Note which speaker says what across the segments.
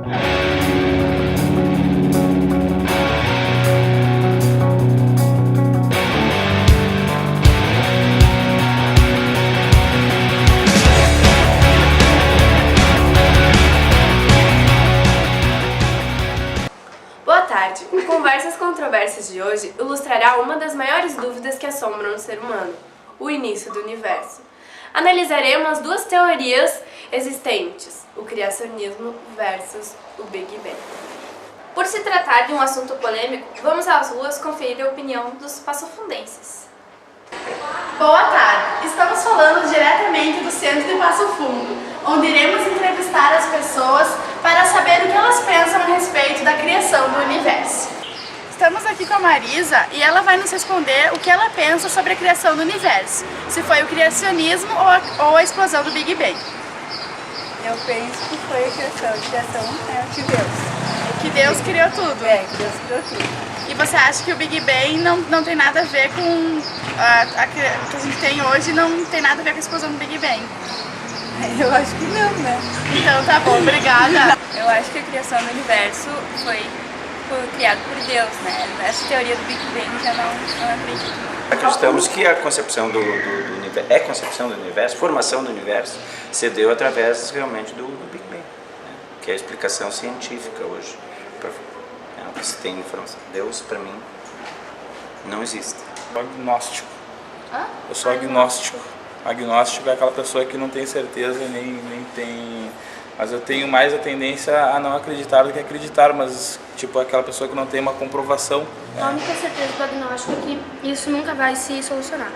Speaker 1: Boa tarde! O Conversas Controversas de hoje ilustrará uma das maiores dúvidas que assombram o ser humano, o início do universo. Analisaremos as duas teorias existentes, o criacionismo versus o Big Bang.
Speaker 2: Por se tratar de um assunto polêmico, vamos às ruas conferir a opinião dos passofundenses.
Speaker 1: Boa tarde! Estamos falando diretamente do centro de Passo Fundo, onde iremos entrevistar as pessoas para saber o que elas pensam a respeito da criação do universo. Estamos aqui com a Marisa e ela vai nos responder o que ela pensa sobre a criação do universo, se foi o criacionismo ou a explosão do Big Bang.
Speaker 3: Eu penso que foi a criação de Deus.
Speaker 1: Que Deus criou tudo.
Speaker 3: Que Deus criou tudo.
Speaker 1: E você acha que o Big Bang não tem nada a ver com o que a gente tem hoje, não tem nada a ver com a explosão do Big Bang?
Speaker 3: Eu acho que não, né?
Speaker 1: Então tá bom, obrigada.
Speaker 3: Eu acho que a criação do universo foi criado por Deus, né? Essa teoria do Big Bang já não acredito.
Speaker 4: Acreditamos que a concepção do universo, concepção do universo, formação do universo, se deu através realmente do Big Bang, né? Que é a explicação científica hoje. Se tem informação. Deus, para mim, não existe.
Speaker 5: Eu sou agnóstico. Eu sou agnóstico. Agnóstico é aquela pessoa que não tem certeza nem tem... Mas eu tenho mais a tendência a não acreditar do que acreditar, mas tipo aquela pessoa que não tem uma comprovação.
Speaker 6: A única certeza do agnóstico é que isso nunca vai se solucionar.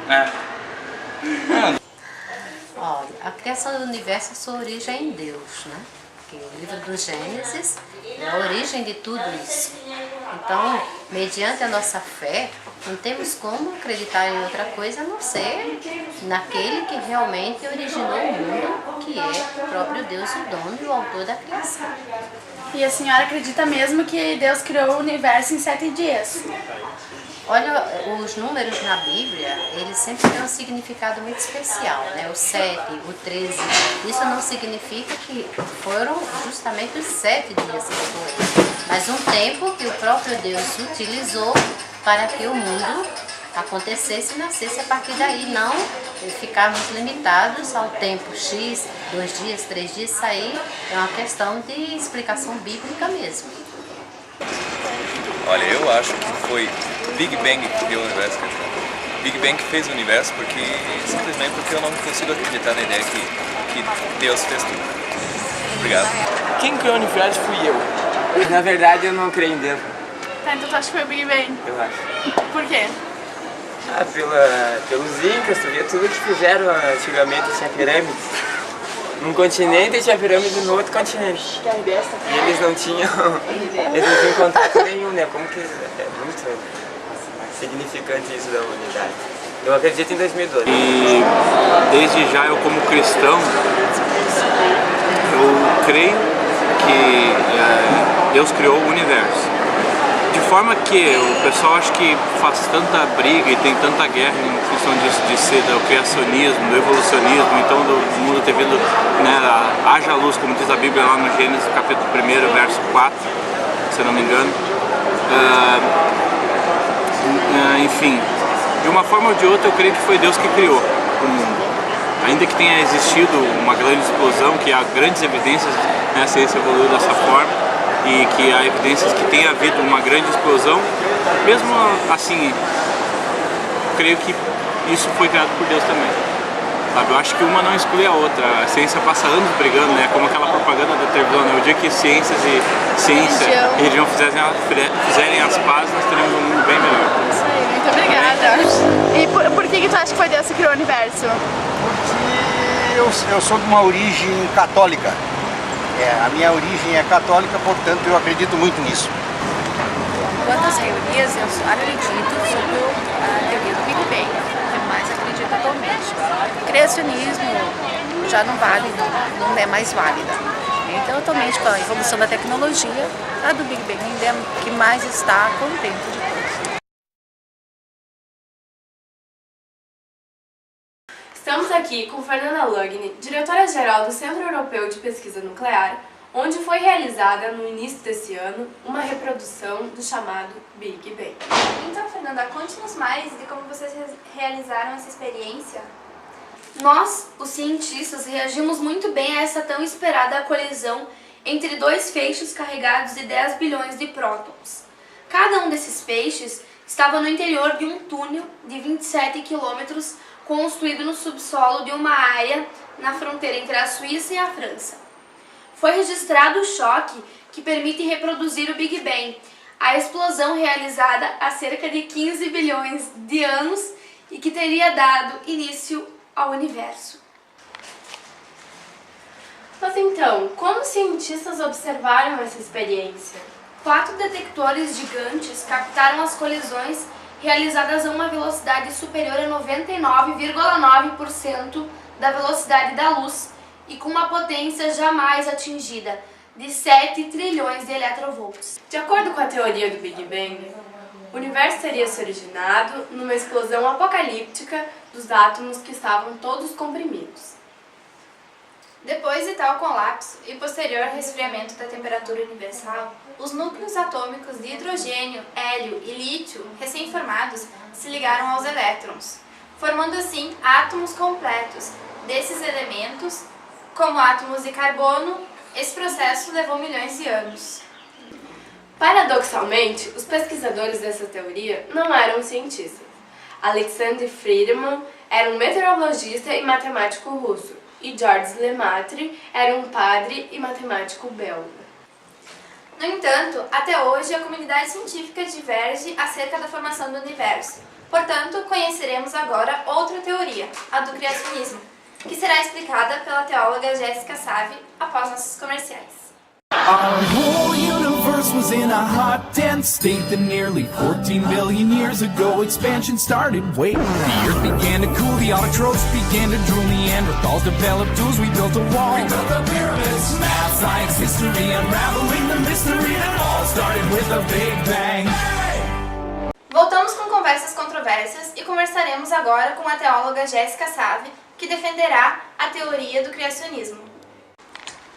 Speaker 7: Olha, a criação do universo, a sua origem é em Deus, né? Porque o livro do Gênesis é a origem de tudo isso. Então, mediante a nossa fé, não temos como acreditar em outra coisa a não ser naquele que realmente originou o mundo, que é o próprio Deus, o dono e o autor da criação.
Speaker 1: E a senhora acredita mesmo que Deus criou o universo em 7 dias?
Speaker 7: Olha, os números na Bíblia, eles sempre têm um significado muito especial, né? O 7, o 13, isso não significa que foram justamente os 7 dias que foram, mas um tempo que o próprio Deus utilizou para que o mundo acontecesse e nascesse a partir daí, não ficarmos limitados ao tempo X, 2 dias, 3 dias, isso aí é uma questão de explicação bíblica mesmo.
Speaker 8: Olha, eu acho que foi Big Bang que criou o universo, Big Bang que fez o universo, simplesmente porque eu não consigo acreditar na ideia que Deus fez tudo. Obrigado.
Speaker 9: Quem criou o universo fui eu. Na verdade, eu não creio em Deus.
Speaker 1: Tá, então tu acha que foi o Big Bang?
Speaker 9: Eu acho.
Speaker 1: Por quê?
Speaker 9: Pelos incas, tu vê tudo que fizeram antigamente, tinha pirâmides. Num continente tinha pirâmide no outro continente. E eles não tinham contato nenhum, né? Como que é muito significante isso da humanidade. Eu acredito em 2012.
Speaker 4: E desde já eu como cristão, eu creio que Deus criou o universo. De forma que o pessoal acha que faz tanta briga e tem tanta guerra em função disso, de ser do criacionismo, do evolucionismo, então do mundo ter vindo, né, haja luz, como diz a Bíblia lá no Gênesis, capítulo 1, verso 4, se eu não me engano. Enfim, de uma forma ou de outra eu creio que foi Deus que criou o mundo. Ainda que tenha existido uma grande explosão, que há grandes evidências, né, a ciência evoluiu dessa forma, e que há evidências que tenha havido uma grande explosão, mesmo assim, creio que isso foi criado por Deus também. Sabe? Eu acho que uma não exclui a outra, a ciência passa anos brigando, né? Como aquela propaganda da televisão, né? O dia que ciência e religião fizerem as pazes, nós teremos um mundo bem melhor.
Speaker 1: Isso aí, muito obrigada. E por que tu acha que foi Deus que criou o universo?
Speaker 10: Porque eu sou de uma origem católica. A minha origem é católica, portanto eu acredito muito nisso.
Speaker 3: Quanto às teorias, eu acredito sobre a teoria do Big Bang, que mais acredito atualmente. O criacionismo já não vale, não é mais válida. Então, atualmente, com a evolução da tecnologia, a do Big Bang ainda é a que mais está contente de todos.
Speaker 1: Estamos aqui com Fernanda Lugni, diretora-geral do Centro Europeu de Pesquisa Nuclear,
Speaker 11: onde foi realizada, no início desse ano, uma reprodução do chamado Big Bang.
Speaker 2: Então, Fernanda, conte-nos mais de como vocês realizaram essa experiência.
Speaker 6: Nós, os cientistas, reagimos muito bem a essa tão esperada colisão entre dois feixes carregados de 10 bilhões de prótons. Cada um desses feixes estava no interior de um túnel de 27 quilômetros construído no subsolo de uma área na fronteira entre a Suíça e a França. Foi registrado o choque que permite reproduzir o Big Bang, a explosão realizada há cerca de 15 bilhões de anos e que teria dado início ao universo.
Speaker 11: Mas então, como os cientistas observaram essa experiência?
Speaker 6: 4 detectores gigantes captaram as colisões realizadas a uma velocidade superior a 99,9% da velocidade da luz e com uma potência jamais atingida, de 7 trilhões de electrovolts.
Speaker 11: De acordo com a teoria do Big Bang, o universo teria se originado numa explosão apocalíptica dos átomos que estavam todos comprimidos.
Speaker 2: Depois de tal colapso e posterior resfriamento da temperatura universal, os núcleos atômicos de hidrogênio, hélio e lítio, recém-formados, se ligaram aos elétrons, formando assim átomos completos. Desses elementos, como átomos de carbono, esse processo levou milhões de anos.
Speaker 11: Paradoxalmente, os pesquisadores dessa teoria não eram cientistas. Alexander Friedman era um meteorologista e matemático russo, e Georges Lemaitre era um padre e matemático belga.
Speaker 2: No entanto, até hoje a comunidade científica diverge acerca da formação do universo. Portanto, conheceremos agora outra teoria, a do criacionismo, que será explicada pela teóloga Jéssica Save após nossos comerciais.
Speaker 12: Our whole universe was in a hot, dense state that nearly 14 billion years ago expansion started. Wait, the earth began to cool, the autotrophs began to drool, Neanderthals developed tools, we built a wall. We built the pyramids, math, science, history, unraveling the mystery that all started with a Big Bang.
Speaker 2: Voltamos com conversas controversas e conversaremos agora com a teóloga Jéssica Save, que defenderá a teoria do criacionismo.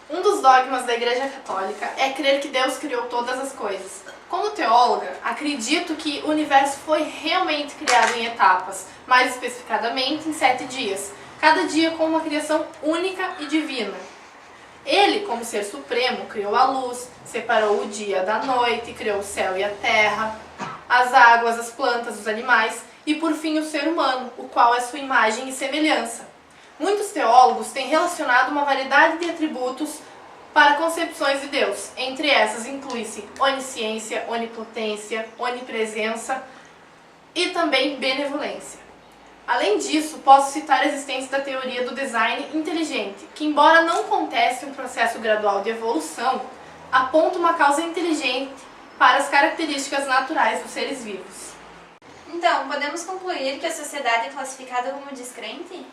Speaker 1: Um dos dogmas da Igreja Católica é crer que Deus criou todas as coisas. Como teóloga, acredito que o universo foi realmente criado em etapas, mais especificadamente em 7 dias, cada dia com uma criação única e divina. Ele, como ser supremo, criou a luz, separou o dia da noite, criou o céu e a terra, as águas, as plantas, os animais e, por fim, o ser humano, o qual é sua imagem e semelhança. Muitos teólogos têm relacionado uma variedade de atributos para concepções de Deus. Entre essas inclui-se onisciência, onipotência, onipresença e também benevolência. Além disso, posso citar a existência da teoria do design inteligente, que, embora não conteste um processo gradual de evolução, aponta uma causa inteligente para as características naturais dos seres vivos.
Speaker 2: Então, podemos concluir que a sociedade é classificada como descrente?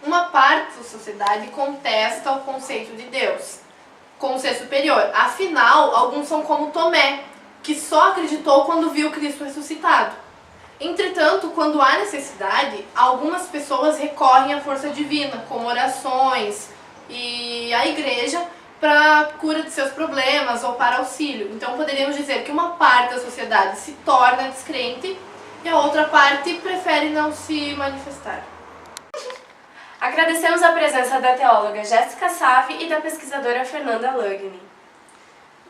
Speaker 1: Uma parte da sociedade contesta o conceito de Deus como ser superior. Afinal, alguns são como Tomé, que só acreditou quando viu Cristo ressuscitado. Entretanto, quando há necessidade, algumas pessoas recorrem à força divina, como orações e a igreja, para a cura de seus problemas ou para auxílio. Então, poderíamos dizer que uma parte da sociedade se torna descrente e a outra parte prefere não se manifestar.
Speaker 11: Agradecemos a presença da teóloga Jéssica Save e da pesquisadora Fernanda Lugni.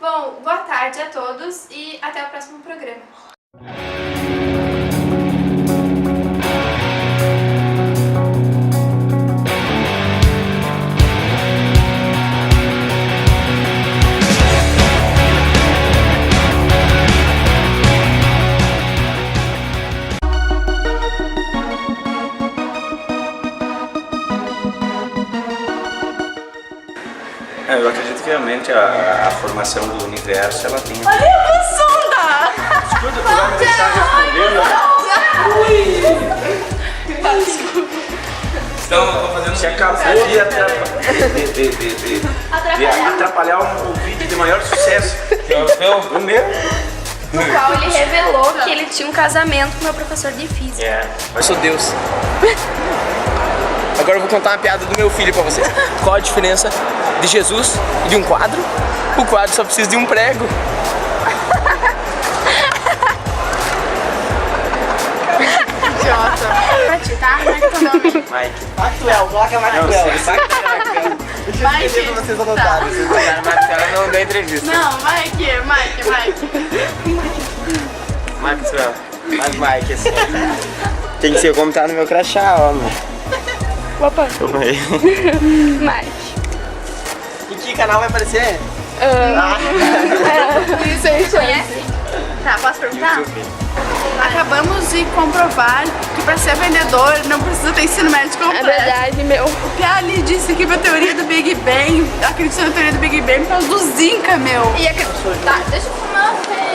Speaker 2: Bom, boa tarde a todos e até o próximo programa.
Speaker 13: Eu acredito que realmente a formação do universo ela tem.
Speaker 1: Olha a sonda!
Speaker 13: Escuta, tu vai me deixar responder, Então, eu vou fazendo. Você acabou de atrapalhar o vídeo de maior sucesso. O meu?
Speaker 6: No qual ele revelou que ele tinha um casamento com meu professor de física.
Speaker 13: Eu sou Deus.
Speaker 9: Agora eu vou contar uma piada do meu filho pra vocês. Qual a diferença de Jesus e de um quadro? O quadro só precisa de um prego.
Speaker 1: Idiota. Mate, tá? Como é que é teu nome?
Speaker 9: Mike.
Speaker 14: Maxwell, coloca Maxwell.
Speaker 1: Mike.
Speaker 14: Deixa eu vocês anotaram.
Speaker 9: Ela não deu entrevista.
Speaker 1: Não, Mike.
Speaker 9: Maxwell. Mas Mike, assim. Tem que ser como tá no meu crachá, ó, meu.
Speaker 6: Opa.
Speaker 9: Calma aí.
Speaker 6: Mike.
Speaker 14: Em que canal vai aparecer?
Speaker 1: Isso aí, conhece? Tá, posso perguntar? Acabamos de comprovar que para ser vendedor não precisa ter ensino médio completo.
Speaker 6: É verdade, meu.
Speaker 1: O Pia ali disse que a teoria do Big Bang, acreditou na teoria do Big Bang por causa do Zinca, meu.
Speaker 2: E tá, deixa eu fumar.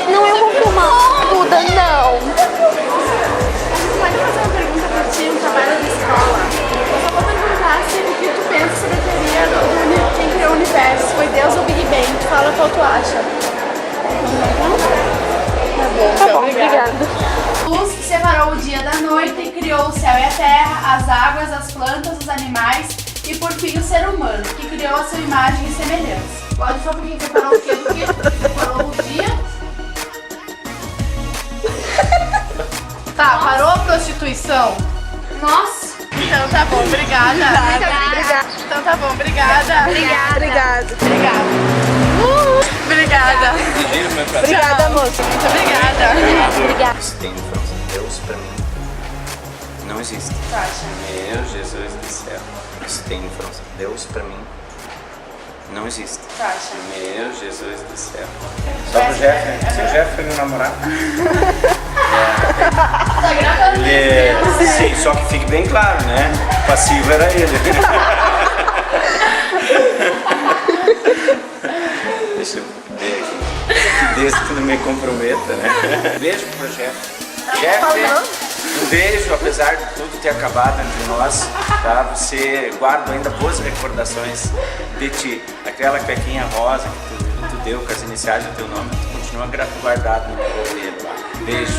Speaker 6: Não, eu vou fumar. Duda, não.
Speaker 1: Pode fazer uma pergunta pra ti, um trabalho da escola. Eu só vou perguntar se o que tu pensa sobre a teoria do quem criou o universo, foi Deus ou Big Bang. Tu fala qual tu acha.
Speaker 6: Tá bom, obrigada.
Speaker 1: Deus separou o dia da noite e criou o céu e a terra, as águas, as plantas, os animais e por fim o ser humano, que criou a sua imagem e semelhança. Pode só porque separou o quê do quê? Separou o dia. Tá, parou a prostituição?
Speaker 6: Nossa.
Speaker 1: Então tá bom, obrigada.
Speaker 6: Obrigada.
Speaker 1: Então tá bom, obrigada.
Speaker 6: Obrigada.
Speaker 1: Obrigada.
Speaker 6: Obrigada, moça.
Speaker 1: Muito obrigada.
Speaker 6: Obrigada.
Speaker 15: Isso tem informação. Deus pra mim não existe. Meu Jesus do céu. Isso tem informação. Deus pra mim não existe. Meu Jesus do céu.
Speaker 10: Só pro Jeff, né? Se o Jeff foi meu namorado. Sim, só que fique bem claro, né? O passivo era ele.
Speaker 15: Deixa eu ver aqui. Desde que não me comprometa, né? Beijo pro Jeff. Jeff, um beijo, apesar de tudo ter acabado entre nós, tá? Você guarda ainda boas recordações de ti. Aquela cuequinha rosa que tu deu com as iniciais do teu nome, tu continua guardado no meu ouvido. Beijo.